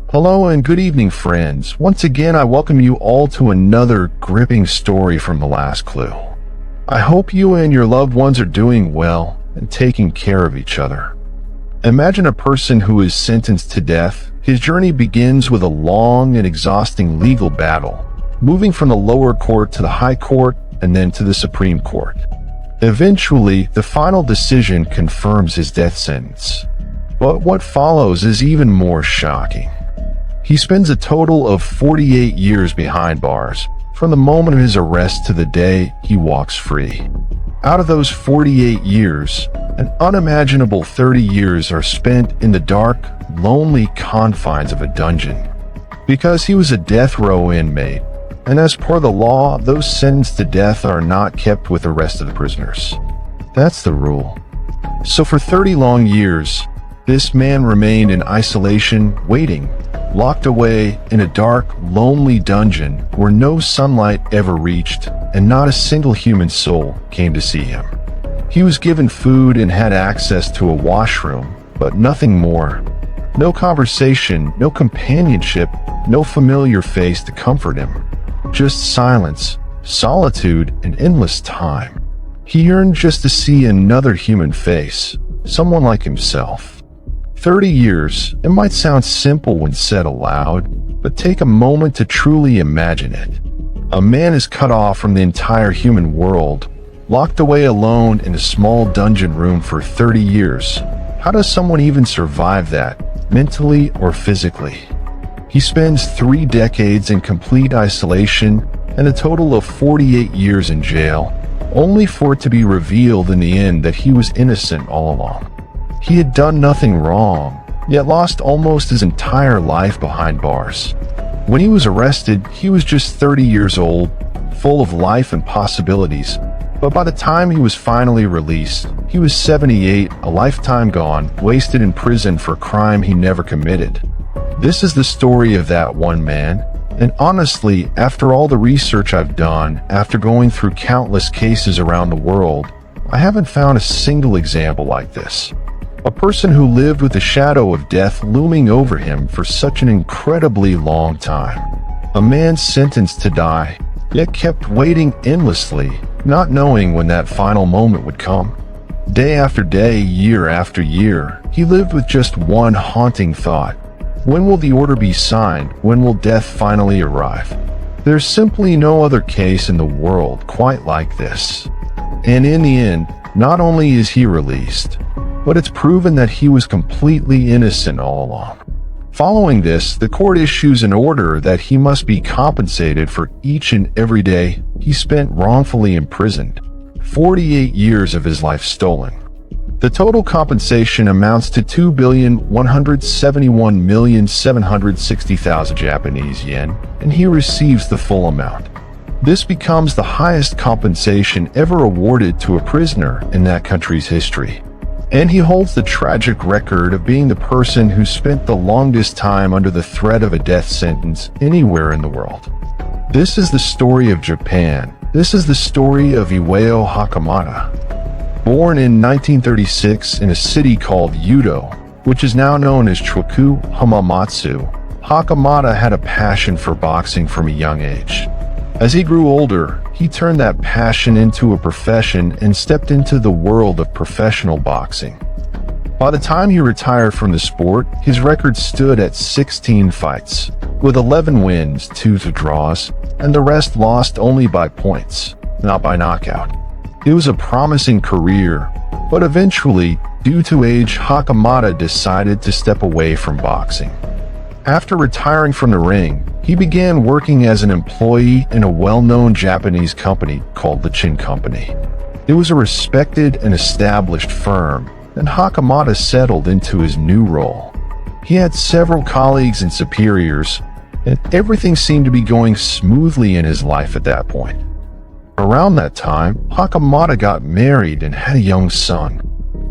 Hello and good evening, friends. Once again, I welcome you all to another gripping story from The Last Clue. I hope you and your loved ones are doing well and taking care of each other. Imagine a person who is sentenced to death. His journey begins with a long and exhausting legal battle, moving from the lower court to the high court and then to the Supreme Court. Eventually, the final decision confirms his death sentence. But what follows is even more shocking. He spends a total of 48 years behind bars, from the moment of his arrest to the day he walks free. Out of those 48 years, an unimaginable 30 years are spent in the dark, lonely confines of a dungeon. Because he was a death row inmate, and as per the law, those sentenced to death are not kept with the rest of the prisoners. That's the rule. So for 30 long years, this man remained in isolation, waiting, locked away in a dark, lonely dungeon where no sunlight ever reached and not a single human soul came to see him. He was given food and had access to a washroom, but nothing more. No conversation, no companionship, no familiar face to comfort him. Just silence, solitude, and endless time. He yearned just to see another human face, someone like himself. 30 years, it might sound simple when said aloud, but take a moment to truly imagine it. A man is cut off from the entire human world, locked away alone in a small dungeon room for 30 years. How does someone even survive that, mentally or physically? He spends 3 decades in complete isolation and a total of 48 years in jail, only for it to be revealed in the end that he was innocent all along. He had done nothing wrong, yet lost almost his entire life behind bars. When he was arrested, he was just 30 years old, full of life and possibilities. But by the time he was finally released, he was 78, a lifetime gone, wasted in prison for a crime he never committed. This is the story of that one man, and honestly, after all the research I've done, after going through countless cases around the world, I haven't found a single example like this. A person who lived with the shadow of death looming over him for such an incredibly long time. A man sentenced to die, yet kept waiting endlessly, not knowing when that final moment would come. Day after day, year after year, he lived with just one haunting thought. When will the order be signed? When will death finally arrive? There's simply no other case in the world quite like this. And in the end, not only is he released, but it's proven that he was completely innocent all along. Following this, the court issues an order that he must be compensated for each and every day he spent wrongfully imprisoned, 48 years of his life stolen. The total compensation amounts to 2,171,760,000 Japanese yen, and he receives the full amount. This becomes the highest compensation ever awarded to a prisoner in that country's history. And he holds the tragic record of being the person who spent the longest time under the threat of a death sentence anywhere in the world. This is the story of Japan. This is the story of Iwao Hakamata. Born in 1936 in a city called Udo, which is now known as Choku Hamamatsu, Hakamata had a passion for boxing from a young age. As he grew older, he turned that passion into a profession and stepped into the world of professional boxing. By the time he retired from the sport, his record stood at 16 fights, with 11 wins, 2 draws, and the rest lost only by points, not by knockout. It was a promising career, but eventually, due to age, Hakamata decided to step away from boxing. After retiring from the ring, he began working as an employee in a well-known Japanese company called the Chin Company. It was a respected and established firm, and Hakamata settled into his new role. He had several colleagues and superiors, and everything seemed to be going smoothly in his life at that point. Around that time, Hakamata got married and had a young son.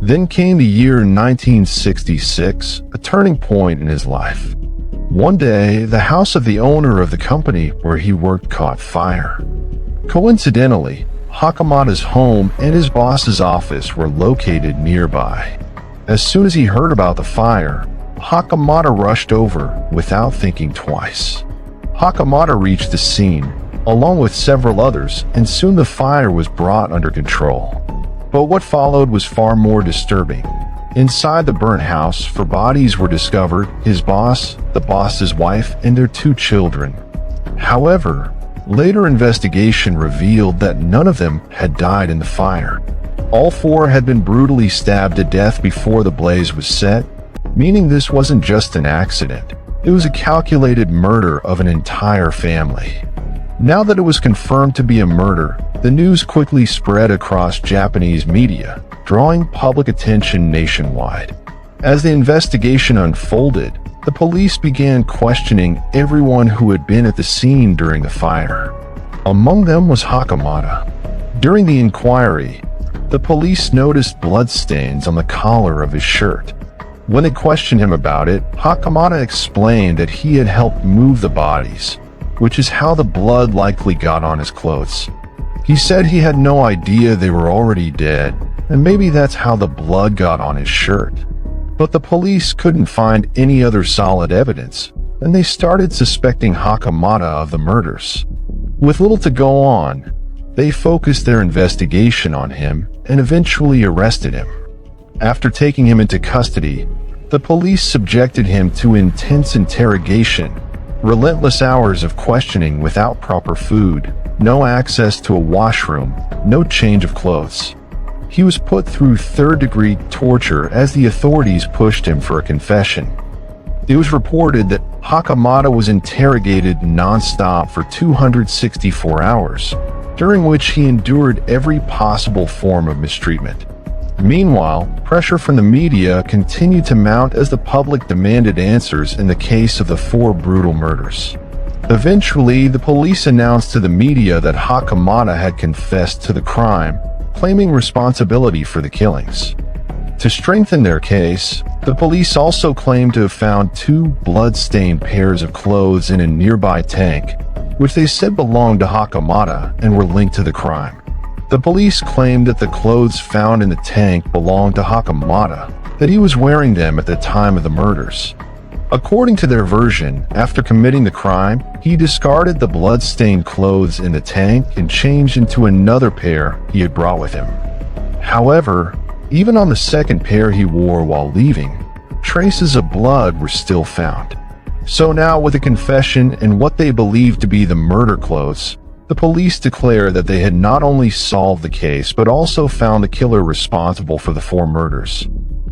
Then came the year 1966, a turning point in his life. One day, the house of the owner of the company where he worked caught fire. Coincidentally, Hakamata's home and his boss's office were located nearby. As soon as he heard about the fire, Hakamata rushed over without thinking twice. Hakamata reached the scene, along with several others, and soon the fire was brought under control. But what followed was far more disturbing. Inside the burnt house, 4 bodies were discovered: his boss, the boss's wife, and their 2 children. However, later investigation revealed that none of them had died in the fire. All 4 had been brutally stabbed to death before the blaze was set, meaning this wasn't just an accident. It was a calculated murder of an entire family. Now that it was confirmed to be a murder, the news quickly spread across Japanese media, drawing public attention nationwide. As the investigation unfolded, the police began questioning everyone who had been at the scene during the fire. Among them was Hakamata. During the inquiry, the police noticed bloodstains on the collar of his shirt. When they questioned him about it, Hakamata explained that he had helped move the bodies, which is how the blood likely got on his clothes. He said he had no idea they were already dead, and maybe that's how the blood got on his shirt. But the police couldn't find any other solid evidence, and they started suspecting Hakamata of the murders. With little to go on, they focused their investigation on him and eventually arrested him. After taking him into custody, the police subjected him to intense interrogation, relentless hours of questioning without proper food, no access to a washroom, no change of clothes. He was put through third-degree torture as the authorities pushed him for a confession. It was reported that Hakamata was interrogated non-stop for 264 hours, during which he endured every possible form of mistreatment. Meanwhile, pressure from the media continued to mount as the public demanded answers in the case of the 4 brutal murders. Eventually, the police announced to the media that Hakamata had confessed to the crime, claiming responsibility for the killings. To strengthen their case, the police also claimed to have found 2 blood-stained pairs of clothes in a nearby tank, which they said belonged to Hakamata and were linked to the crime. The police claimed that the clothes found in the tank belonged to Hakamata, that he was wearing them at the time of the murders. According to their version, after committing the crime, he discarded the blood-stained clothes in the tank and changed into another pair he had brought with him. However, even on the second pair he wore while leaving, traces of blood were still found. So now, with a confession and what they believed to be the murder clothes, the police declare that they had not only solved the case but also found the killer responsible for the 4 murders.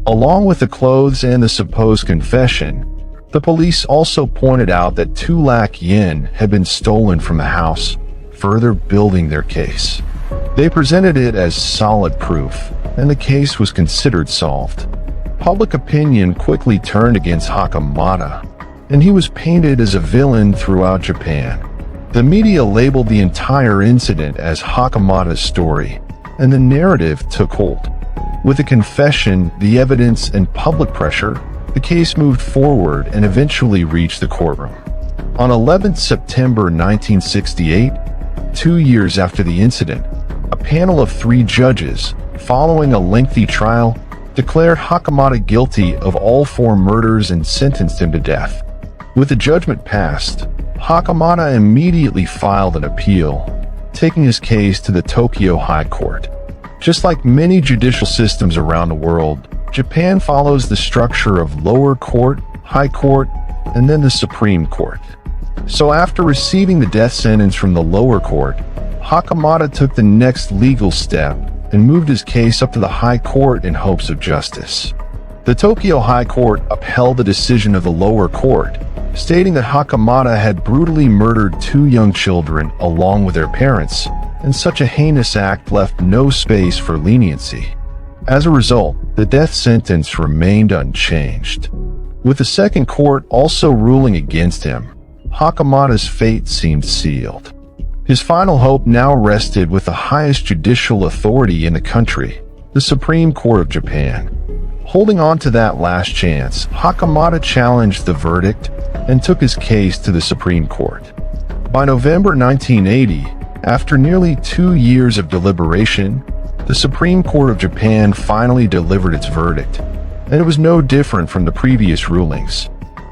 Along with the clothes and the supposed confession, the police also pointed out that 2 lakh yen had been stolen from the house, further building their case. They presented it as solid proof, and the case was considered solved. Public opinion quickly turned against Hakamata, and he was painted as a villain throughout Japan. The media labeled the entire incident as Hakamata's story, and the narrative took hold. With the confession, the evidence, and public pressure, the case moved forward and eventually reached the courtroom. On 11 September 1968, 2 years after the incident, a panel of 3 judges, following a lengthy trial, declared Hakamata guilty of all 4 murders and sentenced him to death. With the judgment passed, Hakamata immediately filed an appeal, taking his case to the Tokyo High Court. Just like many judicial systems around the world, Japan follows the structure of lower court, high court, and then the Supreme Court. So after receiving the death sentence from the lower court, Hakamata took the next legal step and moved his case up to the high court in hopes of justice. The Tokyo High Court upheld the decision of the lower court, stating that Hakamata had brutally murdered 2 young children along with their parents, and such a heinous act left no space for leniency. As a result, the death sentence remained unchanged. With the second court also ruling against him, Hakamata's fate seemed sealed. His final hope now rested with the highest judicial authority in the country, the Supreme Court of Japan. Holding on to that last chance, Hakamata challenged the verdict and took his case to the Supreme Court. By November 1980, after nearly 2 years of deliberation, the Supreme Court of Japan finally delivered its verdict, and it was no different from the previous rulings.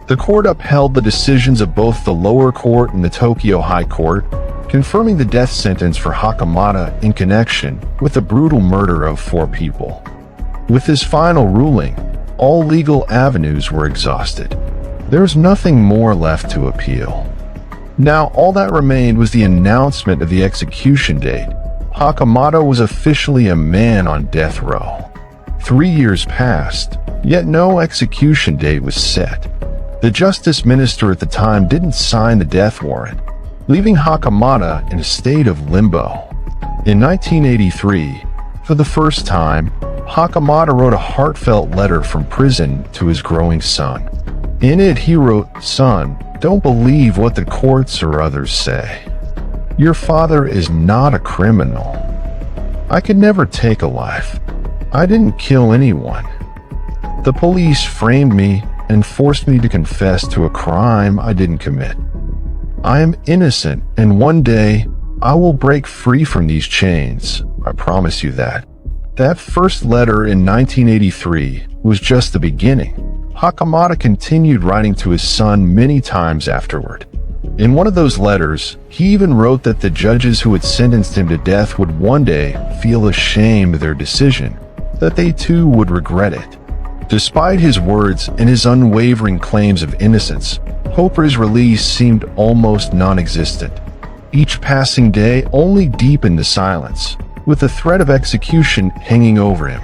The court upheld the decisions of both the lower court and the Tokyo High Court, confirming the death sentence for Hakamata in connection with the brutal murder of 4 people. With this final ruling, all legal avenues were exhausted. There was nothing more left to appeal. Now, all that remained was the announcement of the execution date. Hakamata was officially a man on death row. 3 years passed, yet no execution date was set. The justice minister at the time didn't sign the death warrant, leaving Hakamata in a state of limbo. In 1983, for the first time, Hakamata wrote a heartfelt letter from prison to his growing son. In it, he wrote, "Son, don't believe what the courts or others say. Your father is not a criminal. I could never take a life. I didn't kill anyone. The police framed me and forced me to confess to a crime I didn't commit. I am innocent, and one day I will break free from these chains. I promise you that." That first letter in 1983 was just the beginning. Hakamata continued writing to his son many times afterward. In one of those letters, he even wrote that the judges who had sentenced him to death would one day feel ashamed of their decision, that they too would regret it. Despite his words and his unwavering claims of innocence, hope for his release seemed almost non-existent. Each passing day only deepened the silence, with the threat of execution hanging over him.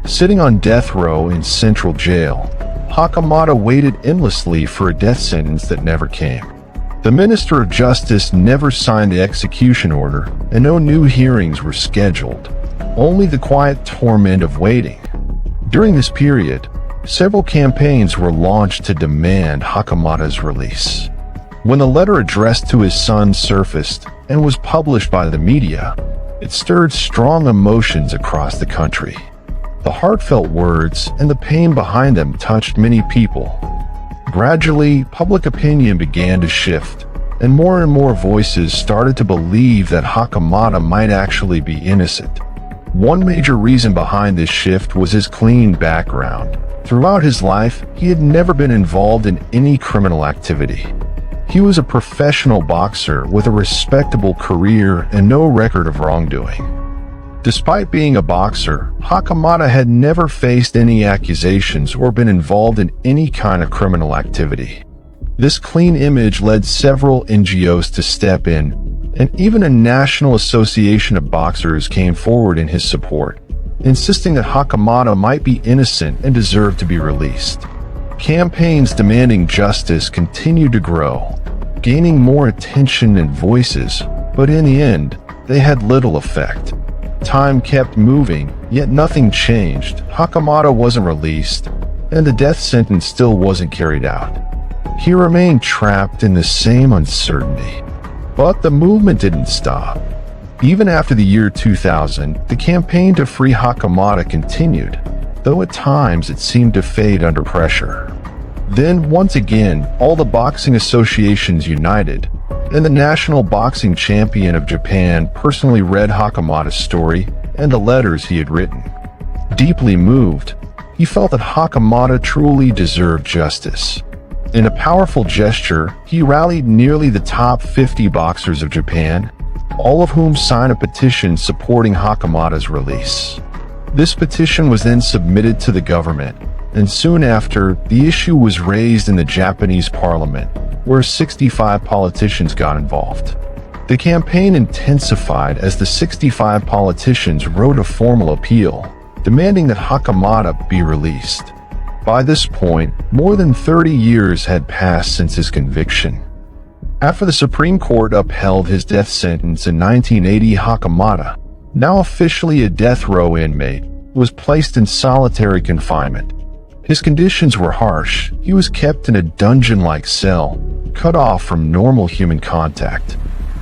Sitting on death row in central jail, Hakamata waited endlessly for a death sentence that never came. The Minister of Justice never signed the execution order, and no new hearings were scheduled, only the quiet torment of waiting. During this period, several campaigns were launched to demand Hakamata's release. When the letter addressed to his son surfaced and was published by the media, it stirred strong emotions across the country. The heartfelt words and the pain behind them touched many people. Gradually, public opinion began to shift, and more voices started to believe that Hakamata might actually be innocent. One major reason behind this shift was his clean background. Throughout his life, he had never been involved in any criminal activity. He was a professional boxer with a respectable career and no record of wrongdoing. Despite being a boxer, Hakamata had never faced any accusations or been involved in any kind of criminal activity. This clean image led several NGOs to step in, and even a National Association of Boxers came forward in his support, insisting that Hakamata might be innocent and deserved to be released. Campaigns demanding justice continued to grow, gaining more attention and voices, but in the end, they had little effect. Time kept moving, yet nothing changed. Hakamata wasn't released, and the death sentence still wasn't carried out. He remained trapped in the same uncertainty. But the movement didn't stop. Even after the year 2000, the campaign to free Hakamata continued, though at times it seemed to fade under pressure. Then, once again, all the boxing associations united, and the national boxing champion of Japan personally read Hakamata's story and the letters he had written. Deeply moved, he felt that Hakamata truly deserved justice. In a powerful gesture, he rallied nearly the top 50 boxers of Japan, all of whom signed a petition supporting Hakamata's release. This petition was then submitted to the government, and soon after, the issue was raised in the Japanese parliament, where 65 politicians got involved. The campaign intensified as the 65 politicians wrote a formal appeal, demanding that Hakamata be released. By this point, more than 30 years had passed since his conviction. After the Supreme Court upheld his death sentence in 1980, Hakamata, now officially a death row inmate, was placed in solitary confinement. His conditions were harsh. He was kept in a dungeon-like cell, cut off from normal human contact.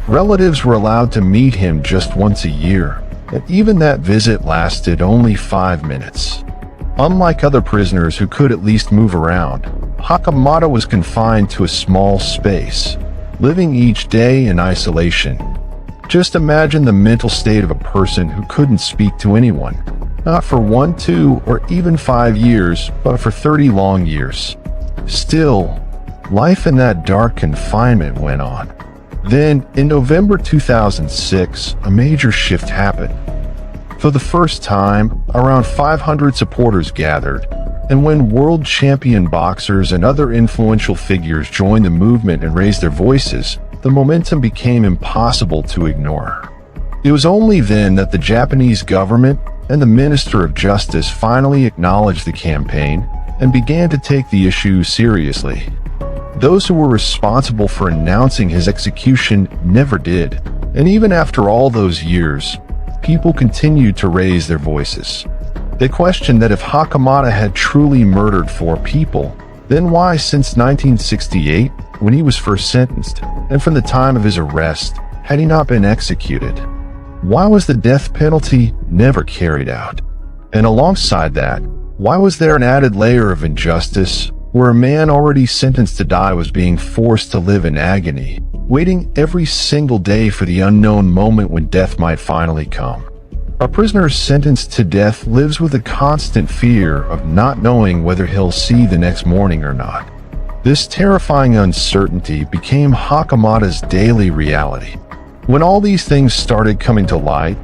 Relatives were allowed to meet him just once a year, and even that visit lasted only 5 minutes. Unlike other prisoners who could at least move around, Hakamata was confined to a small space, living each day in isolation. Just imagine the mental state of a person who couldn't speak to anyone. not for 1, 2, or even 5 years, but for 30 long years. Still, life in that dark confinement went on. Then, in November 2006, a major shift happened. For the first time, around 500 supporters gathered, and when world champion boxers and other influential figures joined the movement and raised their voices, the momentum became impossible to ignore. It was only then that the Japanese government and the Minister of Justice finally acknowledged the campaign and began to take the issue seriously. Those who were responsible for announcing his execution never did, and even after all those years, people continued to raise their voices. They questioned that if Hakamata had truly murdered 4 people, then why since 1968, when he was first sentenced, and from the time of his arrest, had he not been executed? Why was the death penalty never carried out? And alongside that, why was there an added layer of injustice where a man already sentenced to die was being forced to live in agony, waiting every single day for the unknown moment when death might finally come? A prisoner sentenced to death lives with a constant fear of not knowing whether he'll see the next morning or not. This terrifying uncertainty became Hakamata's daily reality. When all these things started coming to light,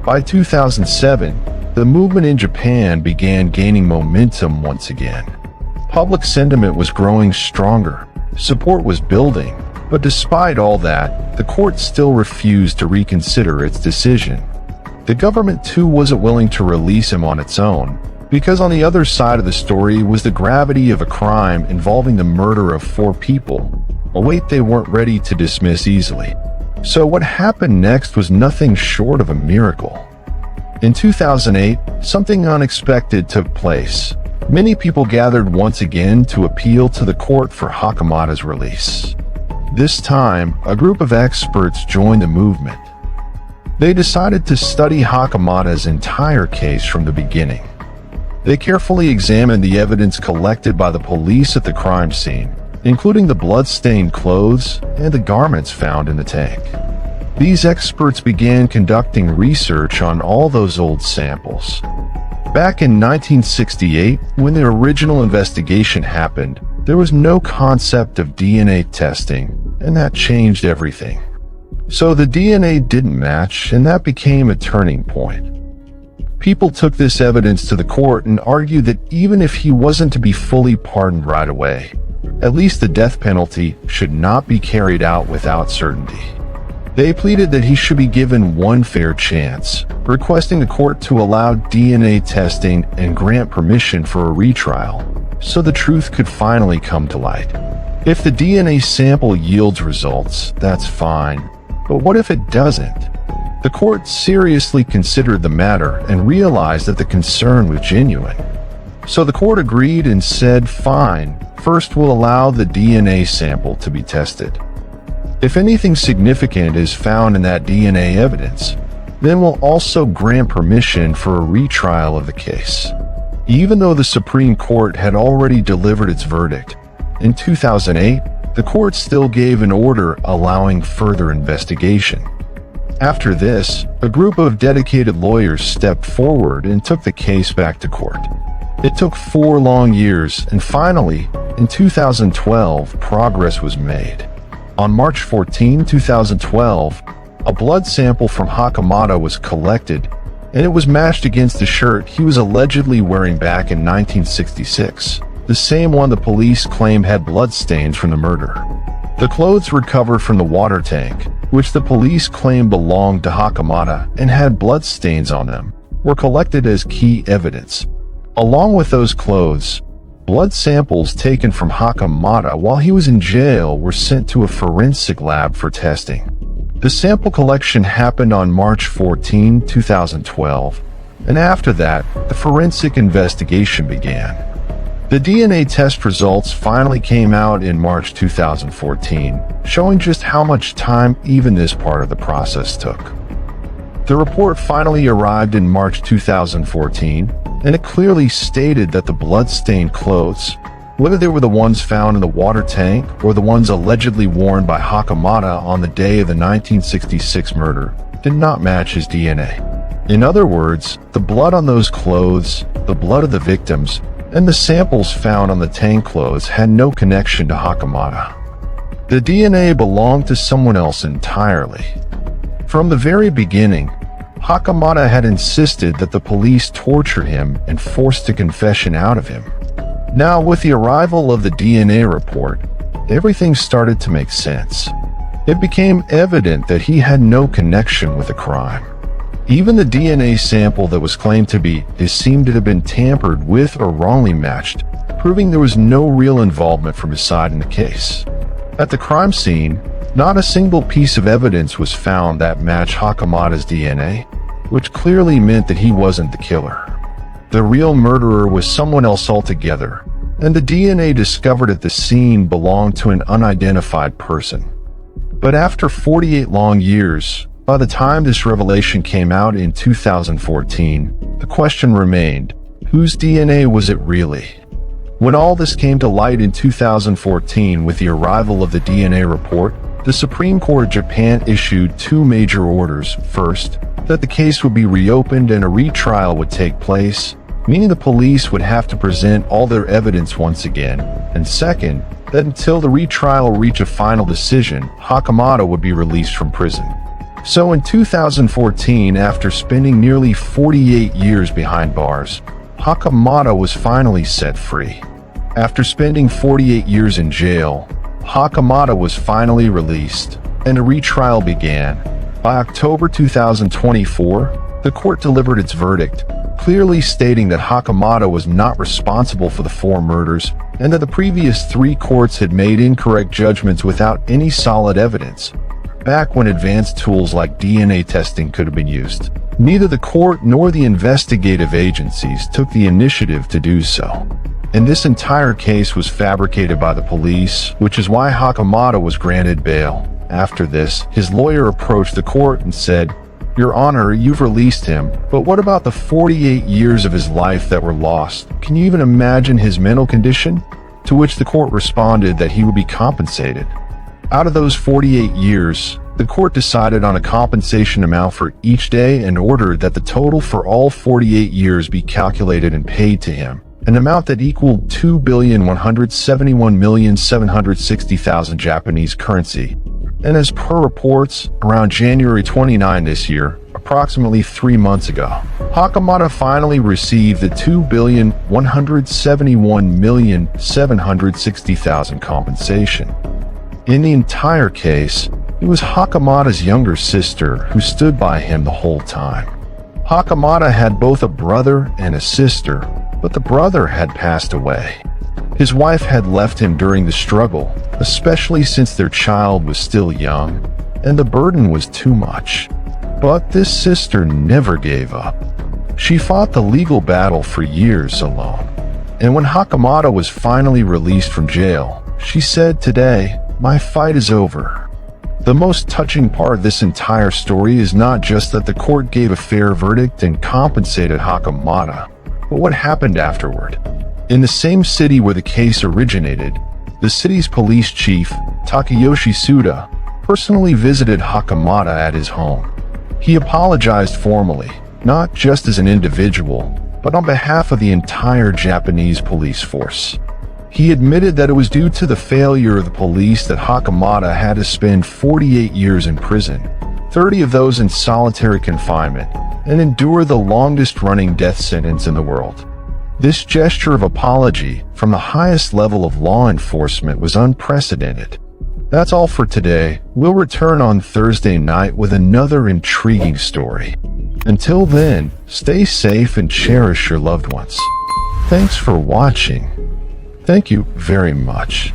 by 2007, the movement in Japan began gaining momentum once again. Public sentiment was growing stronger, support was building, but despite all that, the court still refused to reconsider its decision. The government too wasn't willing to release him on its own, because on the other side of the story was the gravity of a crime involving the murder of 4 people, a weight they weren't ready to dismiss easily. So what happened next was nothing short of a miracle. In 2008, something unexpected took place. Many people gathered once again to appeal to the court for Hakamata's release. This time, a group of experts joined the movement. They decided to study Hakamata's entire case from the beginning. They carefully examined the evidence collected by the police at the crime scene, including the blood-stained clothes and the garments found in the tank. These experts began conducting research on all those old samples. Back in 1968, when the original investigation happened, there was no concept of DNA testing, and that changed everything. So the DNA didn't match, and that became a turning point. People took this evidence to the court and argued that even if he wasn't to be fully pardoned right away, at least the death penalty should not be carried out without certainty. They pleaded that he should be given one fair chance, requesting the court to allow DNA testing and grant permission for a retrial, so the truth could finally come to light. If the DNA sample yields results, that's fine, but what if it doesn't? The court seriously considered the matter and realized that the concern was genuine. So the court agreed and said, fine, first we'll allow the DNA sample to be tested. If anything significant is found in that DNA evidence, then we'll also grant permission for a retrial of the case. Even though the Supreme Court had already delivered its verdict, in 2008, the court still gave an order allowing further investigation. After this, a group of dedicated lawyers stepped forward and took the case back to court. It took 4 long years, and finally, in 2012, progress was made. On March 14, 2012, a blood sample from Hakamata was collected, and it was matched against the shirt he was allegedly wearing back in 1966, the same one the police claimed had bloodstains from the murder. The clothes recovered from the water tank, which the police claimed belonged to Hakamata and had bloodstains on them, were collected as key evidence. Along with those clothes, blood samples taken from Hakamata while he was in jail were sent to a forensic lab for testing. The sample collection happened on March 14, 2012, and after that, the forensic investigation began. The DNA test results finally came out in March 2014, showing just how much time even this part of the process took. The report finally arrived in March 2014, and it clearly stated that the blood-stained clothes, whether they were the ones found in the water tank or the ones allegedly worn by Hakamata on the day of the 1966 murder, did not match his DNA. In other words, the blood on those clothes, the blood of the victims, and the samples found on the tank clothes had no connection to Hakamata. The DNA belonged to someone else entirely. From the very beginning, Hakamata had insisted that the police torture him and forced a confession out of him. Now, with the arrival of the DNA report, everything started to make sense. It became evident that he had no connection with the crime. Even the DNA sample that was claimed to be his seemed to have been tampered with or wrongly matched, proving there was no real involvement from his side in the case. At the crime scene, not a single piece of evidence was found that matched Hakamata's DNA, which clearly meant that he wasn't the killer. The real murderer was someone else altogether, and the DNA discovered at the scene belonged to an unidentified person. But after 48 long years, by the time this revelation came out in 2014, the question remained, whose DNA was it really? When all this came to light in 2014 with the arrival of the DNA report, the Supreme Court of Japan issued two major orders. First, that the case would be reopened and a retrial would take place, meaning the police would have to present all their evidence once again. And second, that until the retrial reached a final decision, Hakamata would be released from prison. So in 2014, after spending nearly 48 years behind bars, Hakamata was finally set free. After spending 48 years in jail, Hakamata was finally released, and a retrial began. By October 2024, the court delivered its verdict, clearly stating that Hakamata was not responsible for the 4 murders, and that the previous 3 courts had made incorrect judgments without any solid evidence, back when advanced tools like DNA testing could have been used. Neither the court nor the investigative agencies took the initiative to do so. And this entire case was fabricated by the police, which is why Hakamata was granted bail. After this, his lawyer approached the court and said, "Your Honor, you've released him, but what about the 48 years of his life that were lost? Can you even imagine his mental condition?" To which the court responded that he would be compensated. Out of those 48 years, the court decided on a compensation amount for each day and ordered that the total for all 48 years be calculated and paid to him, an amount that equaled 2,171,760,000 Japanese currency. And as per reports, around January 29 this year, approximately 3 months ago, Hakamata finally received the 2,171,760,000 compensation. In the entire case, it was Hakamata's younger sister who stood by him the whole time. Hakamata had both a brother and a sister, but the brother had passed away. His wife had left him during the struggle, especially since their child was still young, and the burden was too much. But this sister never gave up. She fought the legal battle for years alone. And when Hakamata was finally released from jail, she said, "Today, my fight is over." The most touching part of this entire story is not just that the court gave a fair verdict and compensated Hakamata, but what happened afterward. In the same city where the case originated, the city's police chief, Takayoshi Suda, personally visited Hakamata at his home. He apologized formally, not just as an individual, but on behalf of the entire Japanese police force. He admitted that it was due to the failure of the police that Hakamata had to spend 48 years in prison, 30 of those in solitary confinement, and endure the longest-running death sentence in the world. This gesture of apology from the highest level of law enforcement was unprecedented. That's all for today. We'll return on Thursday night with another intriguing story. Until then, stay safe and cherish your loved ones. Thanks for watching. Thank you very much.